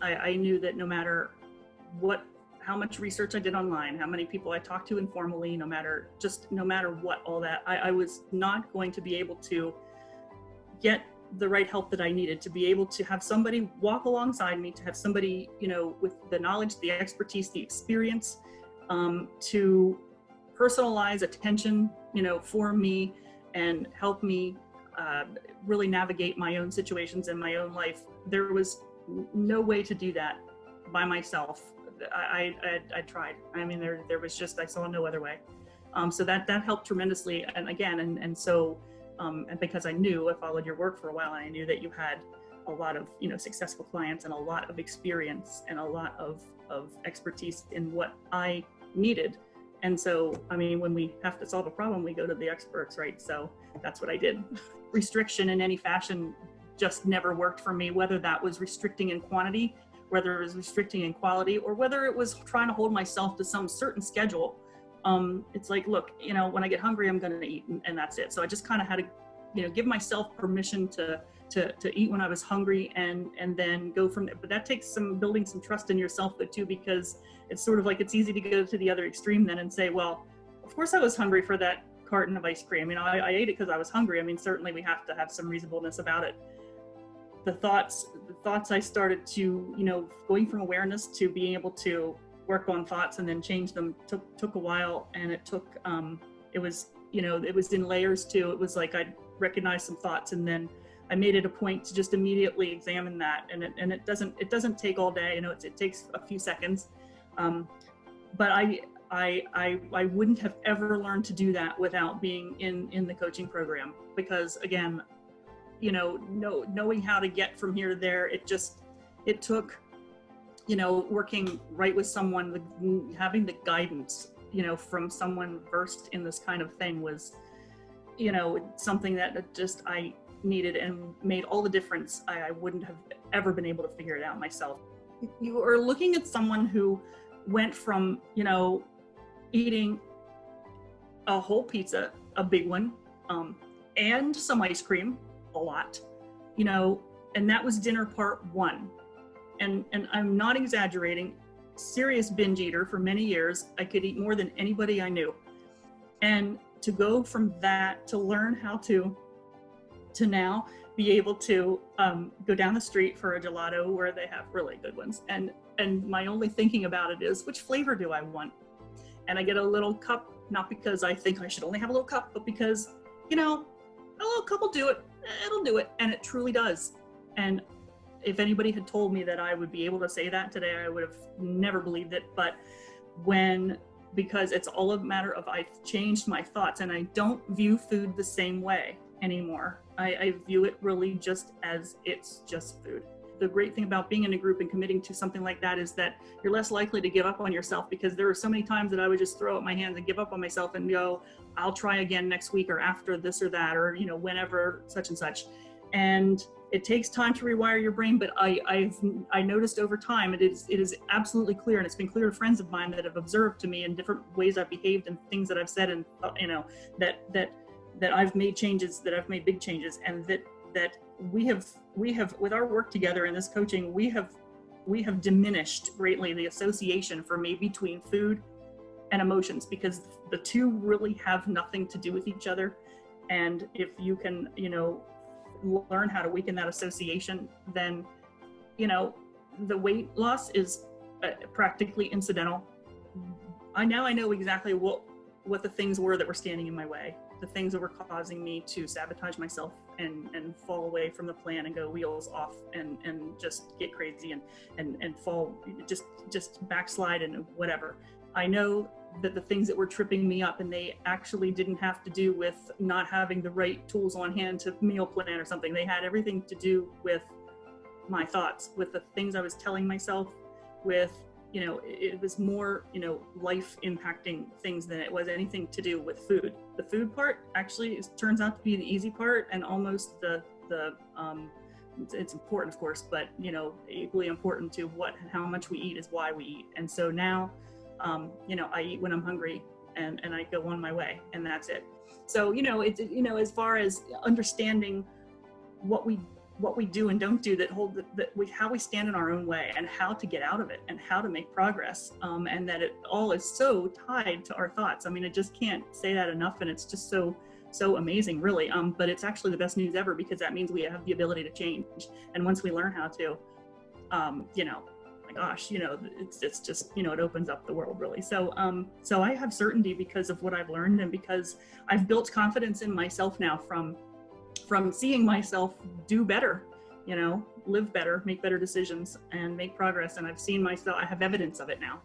I knew that no matter how much research I did online, how many people I talked to informally, no matter what, all that, I was not going to be able to get the right help that I needed, to be able to have somebody walk alongside me, to have somebody, with the knowledge, the expertise, the experience, to personalize attention, for me and help me really navigate my own situations in my own life. There was no way to do that by myself. I tried. I mean, there was just, I saw no other way. So that helped tremendously. And again, and so, and because I followed your work for a while, and I knew that you had a lot of, successful clients and a lot of experience and a lot of expertise in what I needed. And so, I mean, when we have to solve a problem, we go to the experts, right? So that's what I did. Restriction in any fashion just never worked for me, whether that was restricting in quantity, whether it was restricting in quality, or whether it was trying to hold myself to some certain schedule. It's like, look, when I get hungry, I'm going to eat, and that's it. So I just kind of had to, give myself permission to eat when I was hungry, and then go from there. But that takes building some trust in yourself too, because it's sort of like, it's easy to go to the other extreme then and say, well, of course I was hungry for that carton of ice cream. I ate it because I was hungry. I mean, certainly we have to have some reasonableness about it. The thoughts I started to, going from awareness to being able to work on thoughts and then change them took a while. And it took, it was in layers too. It was like, I recognized some thoughts, and then I made it a point to just immediately examine that. And it doesn't take all day, it takes a few seconds. But I wouldn't have ever learned to do that without being in the coaching program, because again, knowing how to get from here to there, it took, working right with someone, having the guidance, from someone versed in this kind of thing was, something that just I needed, and made all the difference. I wouldn't have ever been able to figure it out myself. You are looking at someone who went from, eating a whole pizza, a big one, and some ice cream, a lot, and that was dinner part one. And I'm not exaggerating, serious binge eater for many years. I could eat more than anybody I knew. And to go from that to learn how to now be able to go down the street for a gelato, where they have really good ones. And my only thinking about it is, which flavor do I want? And I get a little cup, not because I think I should only have a little cup, but because, a little cup will do it. It'll do it. And it truly does. And if anybody had told me that I would be able to say that today, I would have never believed it. But because it's all a matter of, I've changed my thoughts, and I don't view food the same way anymore. I view it really just as it's just food. The great thing about being in a group and committing to something like that is that you're less likely to give up on yourself, because there are so many times that I would just throw up my hands and give up on myself and go, I'll try again next week, or after this or that, or, whenever such and such. And it takes time to rewire your brain, but I noticed over time, it is absolutely clear, and it's been clear to friends of mine that have observed to me in different ways I've behaved and things that I've said, and that I've made changes, that I've made big changes, and that we have with our work together in this coaching, we have diminished greatly the association for me between food and emotions, because the two really have nothing to do with each other. And if you can, learn how to weaken that association, then, the weight loss is practically incidental. I know exactly what the things were that were standing in my way, the things that were causing me to sabotage myself and fall away from the plan and go wheels off and just get crazy and fall, just backslide and whatever. I know that the things that were tripping me up, and they actually didn't have to do with not having the right tools on hand to meal plan or something. They had everything to do with my thoughts, with the things I was telling myself, with, it was more, life impacting things than it was anything to do with food. The food part actually turns out to be the easy part, and almost it's important, of course, but, equally important to how much we eat is why we eat. And so now, I eat when I'm hungry, and I go on my way, and that's it. So, as far as understanding what we what we do and don't do that how we stand in our own way and how to get out of it and how to make progress. And that it all is so tied to our thoughts. I mean, I just can't say that enough. And it's just so amazing, really. But it's actually the best news ever, because that means we have the ability to change. And once we learn how to, my gosh, it's just, it opens up the world, really. So I have certainty because of what I've learned, and because I've built confidence in myself now from seeing myself do better, live better, make better decisions, and make progress. And I've seen myself, I have evidence of it now.